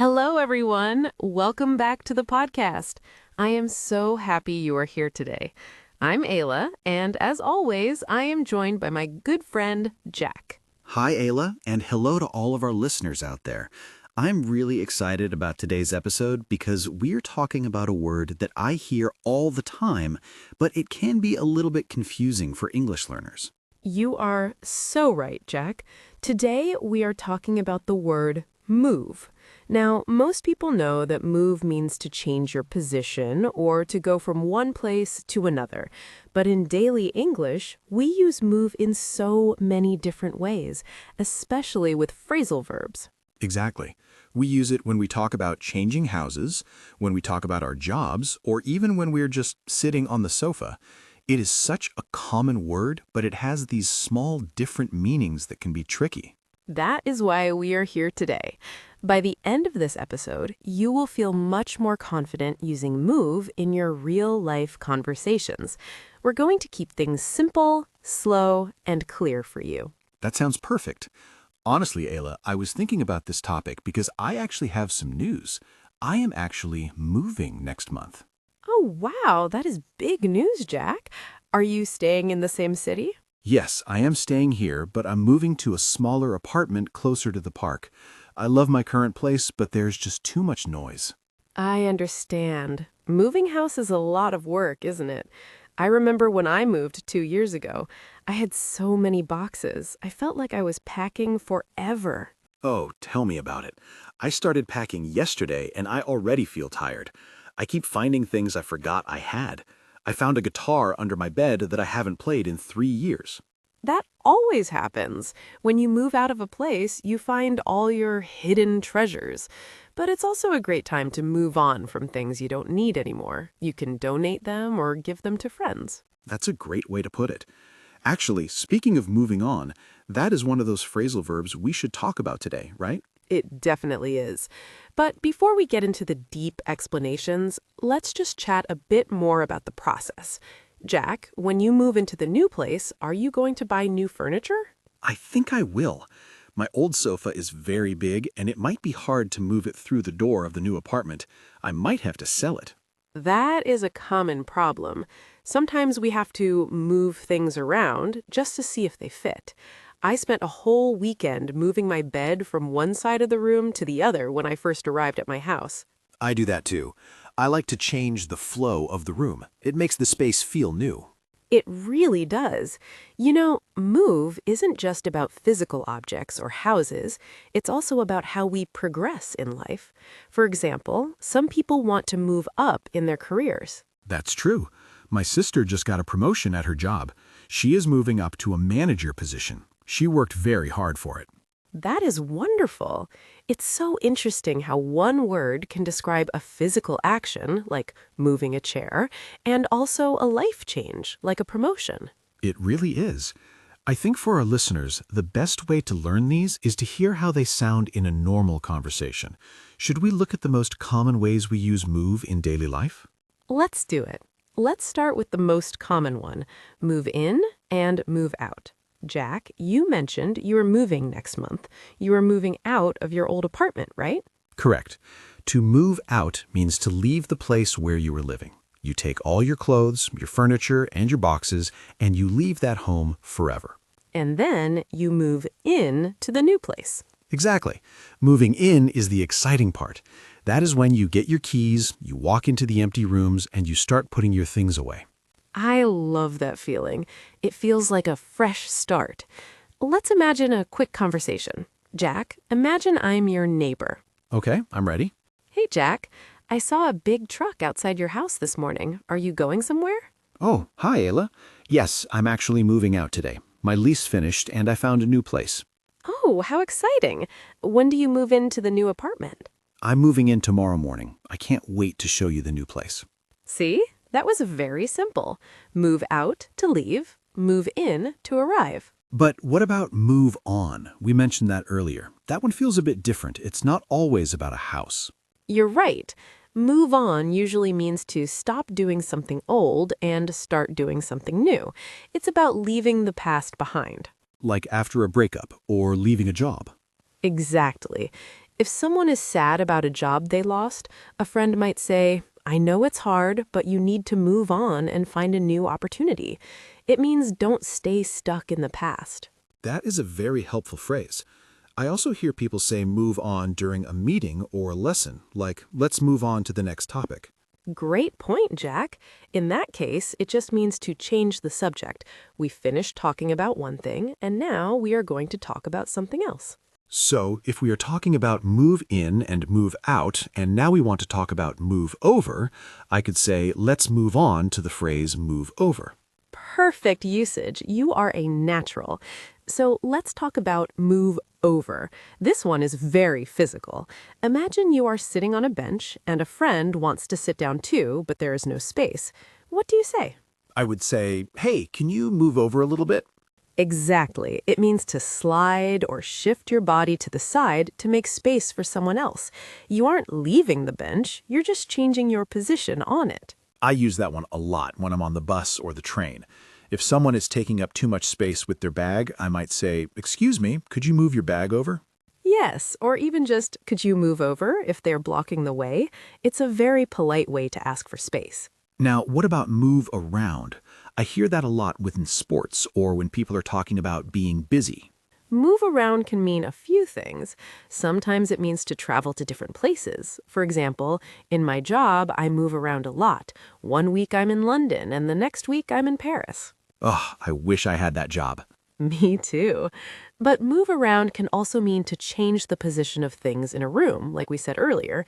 Hello, everyone. Welcome back to the podcast. I am so happy you are here today. I'm Ayla, and as always, I am joined by my good friend, Jack. Hi, Ayla, and hello to all of our listeners out there. I'm really excited about today's episode because we're talking about a word that I hear all the time, but it can be a little bit confusing for English learners. You are so right, Jack. Today, we are talking about the word move. Now, most people know that move means to change your position or to go from one place to another. But in daily English, we use move in so many different ways, especially with phrasal verbs. Exactly. We use it when we talk about changing houses, when we talk about our jobs, or even when we're just sitting on the sofa. It is such a common word, but it has these small different meanings that can be tricky. That is why we are here today. By the end of this episode, you will feel much more confident using move in your real-life conversations. We're going to keep things simple, slow, and clear for you. That sounds perfect. Honestly, Ayla, I was thinking about this topic because I actually have some news. I am actually moving next month. Oh, wow, that is big news, Jack. Are you staying in the same city? Yes, I am staying here, but I'm moving to a smaller apartment closer to the park. I love my current place, but there's just too much noise. I understand. Moving house is a lot of work, isn't it? I remember when I moved 2 years ago, I had so many boxes. I felt like I was packing forever. Oh, tell me about it. I started packing yesterday, and I already feel tired. I keep finding things I forgot I had. I found a guitar under my bed that I haven't played in 3 years. That always happens. When you move out of a place, you find all your hidden treasures. But it's also a great time to move on from things you don't need anymore. You can donate them or give them to friends. That's a great way to put it. Actually, speaking of moving on, that is one of those phrasal verbs we should talk about today, right? It definitely is. But before we get into the deep explanations, let's just chat a bit more about the process. Jack, when you move into the new place, are you going to buy new furniture? I think I will. My old sofa is very big, and it might be hard to move it through the door of the new apartment. I might have to sell it. That is a common problem. Sometimes we have to move things around just to see if they fit. I spent a whole weekend moving my bed from one side of the room to the other when I first arrived at my house. I do that too. I like to change the flow of the room. It makes the space feel new. It really does. You know, move isn't just about physical objects or houses. It's also about how we progress in life. For example, some people want to move up in their careers. That's true. My sister just got a promotion at her job. She is moving up to a manager position. She worked very hard for it. That is wonderful. It's so interesting how one word can describe a physical action, like moving a chair, and also a life change, like a promotion. It really is. I think for our listeners, the best way to learn these is to hear how they sound in a normal conversation. Should we look at the most common ways we use move in daily life? Let's do it. Let's start with the most common one, move in and move out. Jack, you mentioned you are moving next month. You are moving out of your old apartment, right? Correct. To move out means to leave the place where you were living. You take all your clothes, your furniture, and your boxes, and you leave that home forever. And then you move in to the new place. Exactly. Moving in is the exciting part. That is when you get your keys, you walk into the empty rooms, and you start putting your things away. I love that feeling. It feels like a fresh start. Let's imagine a quick conversation. Jack, imagine I'm your neighbor. Okay, I'm ready. Hey, Jack, I saw a big truck outside your house this morning. Are you going somewhere? Oh, hi, Ayla. Yes, I'm actually moving out today. My lease finished, and I found a new place. Oh, how exciting. When do you move into the new apartment? I'm moving in tomorrow morning. I can't wait to show you the new place. See? That was very simple. Move out to leave, move in to arrive. But what about move on? We mentioned that earlier. That one feels a bit different. It's not always about a house. You're right. Move on usually means to stop doing something old and start doing something new. It's about leaving the past behind. Like after a breakup or leaving a job. Exactly. If someone is sad about a job they lost, a friend might say, I know it's hard, but you need to move on and find a new opportunity. It means don't stay stuck in the past. That is a very helpful phrase. I also hear people say move on during a meeting or a lesson, like let's move on to the next topic. Great point, Jack. In that case, it just means to change the subject. We finished talking about one thing, and now we are going to talk about something else. So, if we are talking about move in and move out, and now we want to talk about move over, I could say, let's move on to the phrase move over. Perfect usage. You are a natural. So let's talk about move over. This one is very physical. Imagine you are sitting on a bench and a friend wants to sit down too, but there is no space. What do you say? I would say, hey, can you move over a little bit? Exactly. It means to slide or shift your body to the side to make space for someone else. You aren't leaving the bench, you're just changing your position on it. I use that one a lot when I'm on the bus or the train. If someone is taking up too much space with their bag, I might say, excuse me, could you move your bag over? Yes, or even just, could you move over if they're blocking the way? It's a very polite way to ask for space. Now, what about move around? I hear that a lot within sports or when people are talking about being busy. Move around can mean a few things. Sometimes it means to travel to different places. For example, in my job, I move around a lot. One week I'm in London, and the next week I'm in Paris. Ugh, I wish I had that job. Me too. But move around can also mean to change the position of things in a room, like we said earlier.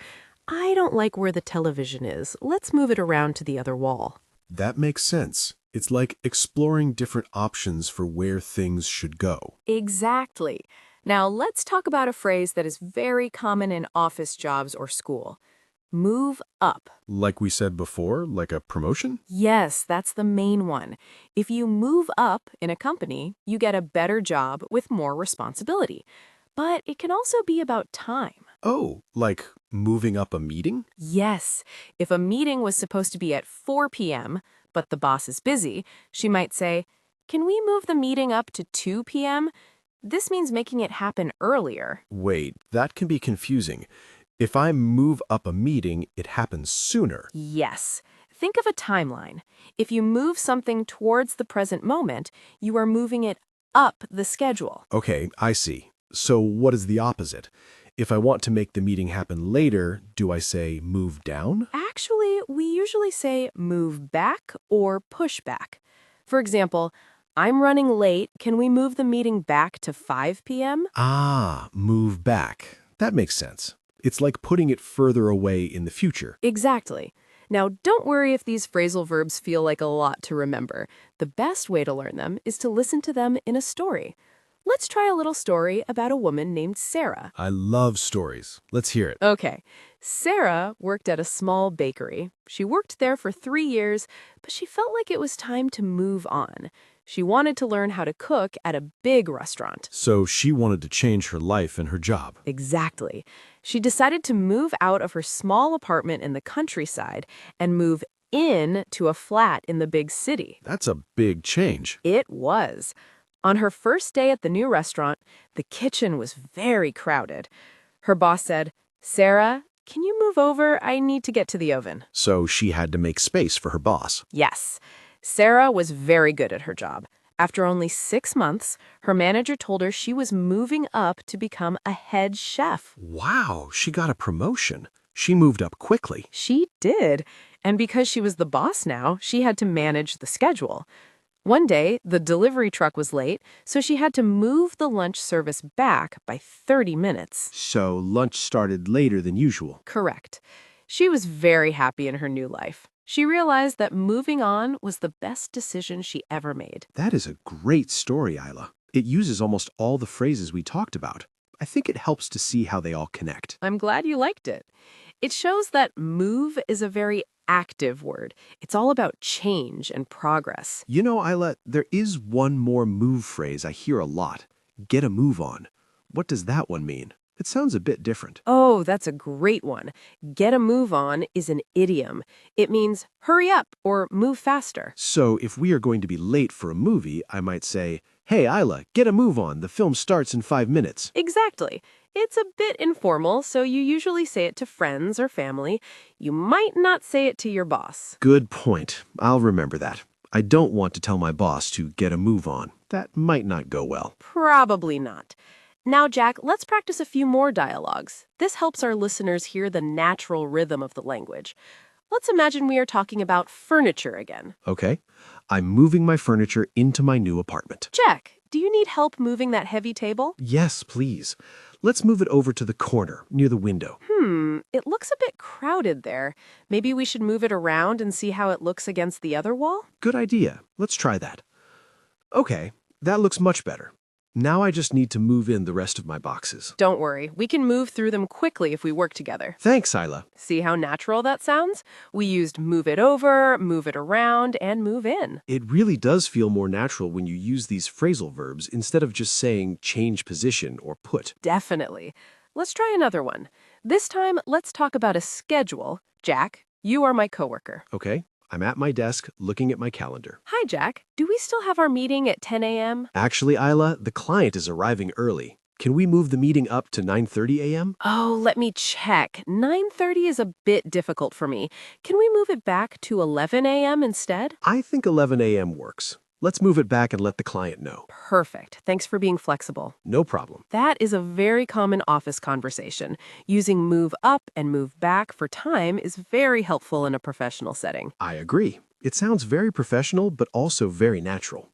I don't like where the television is. Let's move it around to the other wall. That makes sense. It's like exploring different options for where things should go. Exactly. Now let's talk about a phrase that is very common in office jobs or school. Move up. Like we said before, like a promotion? Yes, that's the main one. If you move up in a company, you get a better job with more responsibility. But it can also be about time. Oh, like moving up a meeting? Yes, if a meeting was supposed to be at 4 p.m., but the boss is busy, she might say, can we move the meeting up to 2 p.m.? This means making it happen earlier. Wait, that can be confusing. If I move up a meeting, it happens sooner. Yes. Think of a timeline. If you move something towards the present moment, you are moving it up the schedule. Okay, I see. So what is the opposite? If I want to make the meeting happen later, do I say move down? Actually, we usually say move back or push back. For example, I'm running late. Can we move the meeting back to 5 p.m.? Ah, move back. That makes sense. It's like putting it further away in the future. Exactly. Now, don't worry if these phrasal verbs feel like a lot to remember. The best way to learn them is to listen to them in a story. Let's try a little story about a woman named Sarah. I love stories. Let's hear it. Okay. Sarah worked at a small bakery. She worked there for 3 years, but she felt like it was time to move on. She wanted to learn how to cook at a big restaurant. So she wanted to change her life and her job. Exactly. She decided to move out of her small apartment in the countryside and move in to a flat in the big city. That's a big change. It was. On her first day at the new restaurant, the kitchen was very crowded. Her boss said, Sarah, can you move over? I need to get to the oven. So she had to make space for her boss. Yes. Sarah was very good at her job. After only 6 months, her manager told her she was moving up to become a head chef. Wow, she got a promotion. She moved up quickly. She did. And because she was the boss now, she had to manage the schedule. One day, the delivery truck was late, so she had to move the lunch service back by 30 minutes. So lunch started later than usual. Correct. She was very happy in her new life. She realized that moving on was the best decision she ever made. That is a great story, Isla. It uses almost all the phrases we talked about. I think it helps to see how they all connect. I'm glad you liked it. It shows that move is a very active word. It's all about change and progress. You know, Isla, there is one more move phrase I hear a lot. Get a move on. What does that one mean? It sounds a bit different. Oh, that's a great one. Get a move on is an idiom. It means hurry up or move faster. So if we are going to be late for a movie, I might say, Hey, Isla, get a move on. The film starts in 5 minutes. Exactly. It's a bit informal, so you usually say it to friends or family. You might not say it to your boss. Good point. I'll remember that. I don't want to tell my boss to get a move on. That might not go well. Probably not. Now, Jack, let's practice a few more dialogues. This helps our listeners hear the natural rhythm of the language. Let's imagine we are talking about furniture again. Okay. I'm moving my furniture into my new apartment. Jack, do you need help moving that heavy table? Yes, please. Let's move it over to the corner, near the window. It looks a bit crowded there. Maybe we should move it around and see how it looks against the other wall? Good idea. Let's try that. Okay, that looks much better. Now I just need to move in the rest of my boxes. Don't worry, we can move through them quickly if we work together. Thanks, Isla. See how natural that sounds? We used move it over, move it around, and move in. It really does feel more natural when you use these phrasal verbs instead of just saying change position or put. Definitely. Let's try another one. This time, let's talk about a schedule. Jack, you are my coworker. Okay, I'm at my desk looking at my calendar. Hi, Jack. Do we still have our meeting at 10 a.m.? Actually, Isla, the client is arriving early. Can we move the meeting up to 9:30 a.m.? Oh, let me check. 9:30 is a bit difficult for me. Can we move it back to 11 a.m. instead? I think 11 a.m. works. Let's move it back and let the client know. Perfect. Thanks for being flexible. No problem. That is a very common office conversation. Using move up and move back for time is very helpful in a professional setting. I agree. It sounds very professional, but also very natural.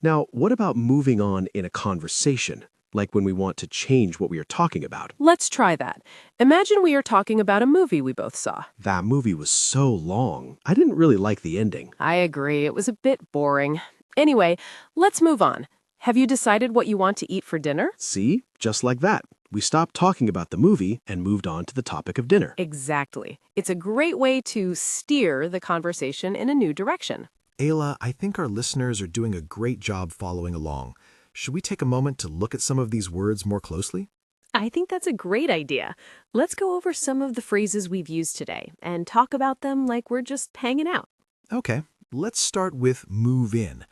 Now, what about moving on in a conversation, like when we want to change what we are talking about? Let's try that. Imagine we are talking about a movie we both saw. That movie was so long. I didn't really like the ending. I agree. It was a bit boring. Anyway, let's move on. Have you decided what you want to eat for dinner? See? Just like that. We stopped talking about the movie and moved on to the topic of dinner. Exactly. It's a great way to steer the conversation in a new direction. Ayla, I think our listeners are doing a great job following along. Should we take a moment to look at some of these words more closely? I think that's a great idea. Let's go over some of the phrases we've used today and talk about them like we're just hanging out. Okay, let's start with move in.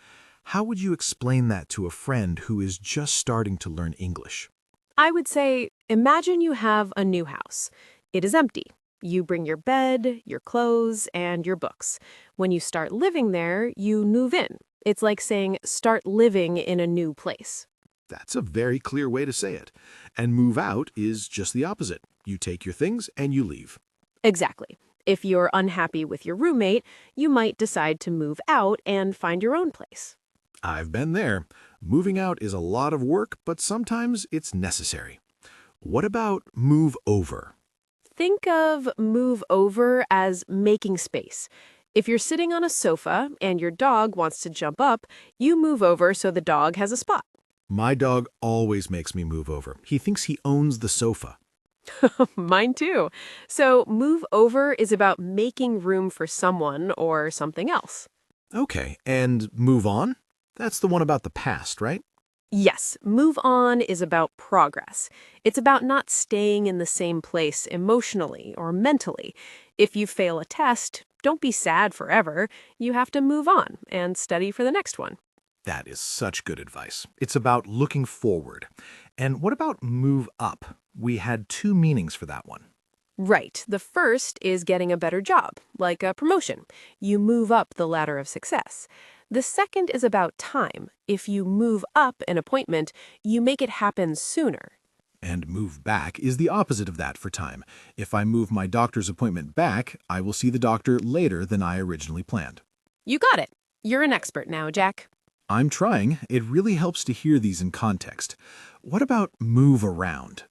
How would you explain that to a friend who is just starting to learn English? I would say, imagine you have a new house. It is empty. You bring your bed, your clothes, and your books. When you start living there, you move in. It's like saying, start living in a new place. That's a very clear way to say it. And move out is just the opposite. You take your things and you leave. Exactly. If you're unhappy with your roommate, you might decide to move out and find your own place. I've been there. Moving out is a lot of work, but sometimes it's necessary. What about move over? Think of move over as making space. If you're sitting on a sofa and your dog wants to jump up, you move over so the dog has a spot. My dog always makes me move over. He thinks he owns the sofa. Mine too. So move over is about making room for someone or something else. Okay, and move on? That's the one about the past, right? Yes, move on is about progress. It's about not staying in the same place emotionally or mentally. If you fail a test, don't be sad forever. You have to move on and study for the next one. That is such good advice. It's about looking forward. And what about move up? We had two meanings for that one. Right. The first is getting a better job, like a promotion. You move up the ladder of success. The second is about time. If you move up an appointment, you make it happen sooner. And move back is the opposite of that for time. If I move my doctor's appointment back, I will see the doctor later than I originally planned. You got it. You're an expert now, Jack. I'm trying. It really helps to hear these in context. What about move around?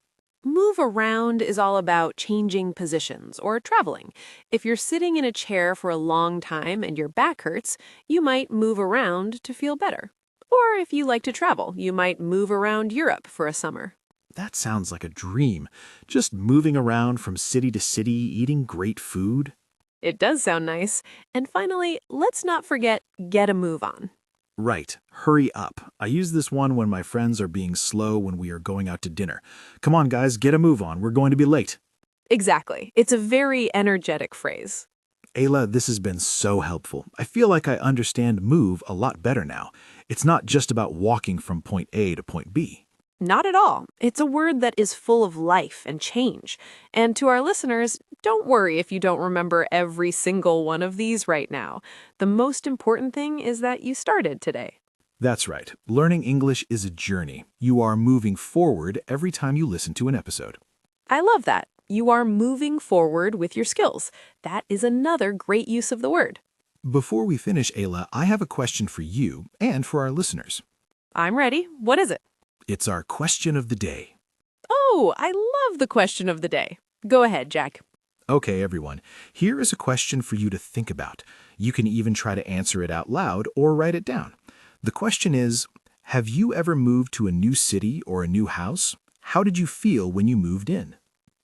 Move around is all about changing positions or traveling. If you're sitting in a chair for a long time and your back hurts, you might move around to feel better. Or if you like to travel, you might move around Europe for a summer. That sounds like a dream. Just moving around from city to city, eating great food. It does sound nice. And finally, let's not forget get a move on. Right. Hurry up. I use this one when my friends are being slow when we are going out to dinner. Come on, guys, get a move on. We're going to be late. Exactly. It's a very energetic phrase. Ayla, this has been so helpful. I feel like I understand move a lot better now. It's not just about walking from point A to point B. Not at all. It's a word that is full of life and change. And to our listeners, don't worry if you don't remember every single one of these right now. The most important thing is that you started today. That's right. Learning English is a journey. You are moving forward every time you listen to an episode. I love that. You are moving forward with your skills. That is another great use of the word. Before we finish, Ayla, I have a question for you and for our listeners. I'm ready. What is it? It's our question of the day. Oh, I love the question of the day. Go ahead, Jack. Okay, everyone. Here is a question for you to think about. You can even try to answer it out loud or write it down. The question is, have you ever moved to a new city or a new house? How did you feel when you moved in?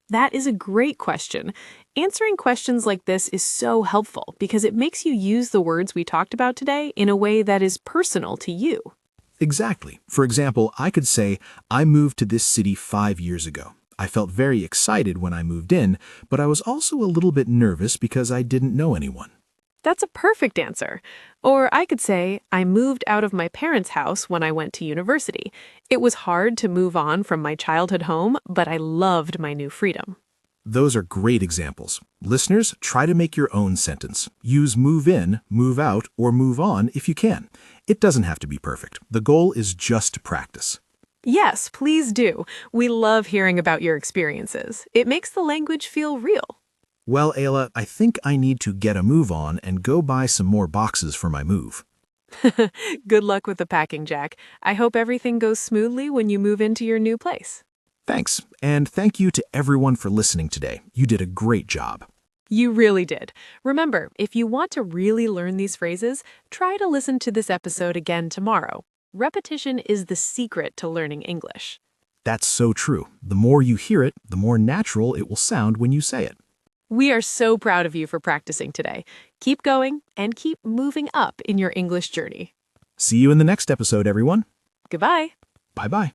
That is a great question. Answering questions like this is so helpful because it makes you use the words we talked about today in a way that is personal to you. Exactly. For example, I could say, I moved to this city 5 years ago. I felt very excited when I moved in, but I was also a little bit nervous because I didn't know anyone. That's a perfect answer. Or I could say, I moved out of my parents' house when I went to university. It was hard to move on from my childhood home, but I loved my new freedom. Those are great examples. Listeners, try to make your own sentence. Use move in, move out, or move on if you can. It doesn't have to be perfect. The goal is just to practice. Yes, please do. We love hearing about your experiences. It makes the language feel real. Well, Ayla, I think I need to get a move on and go buy some more boxes for my move. Good luck with the packing, Jack. I hope everything goes smoothly when you move into your new place. Thanks, and thank you to everyone for listening today. You did a great job. You really did. Remember, if you want to really learn these phrases, try to listen to this episode again tomorrow. Repetition is the secret to learning English. That's so true. The more you hear it, the more natural it will sound when you say it. We are so proud of you for practicing today. Keep going and keep moving up in your English journey. See you in the next episode, everyone. Goodbye. Bye-bye.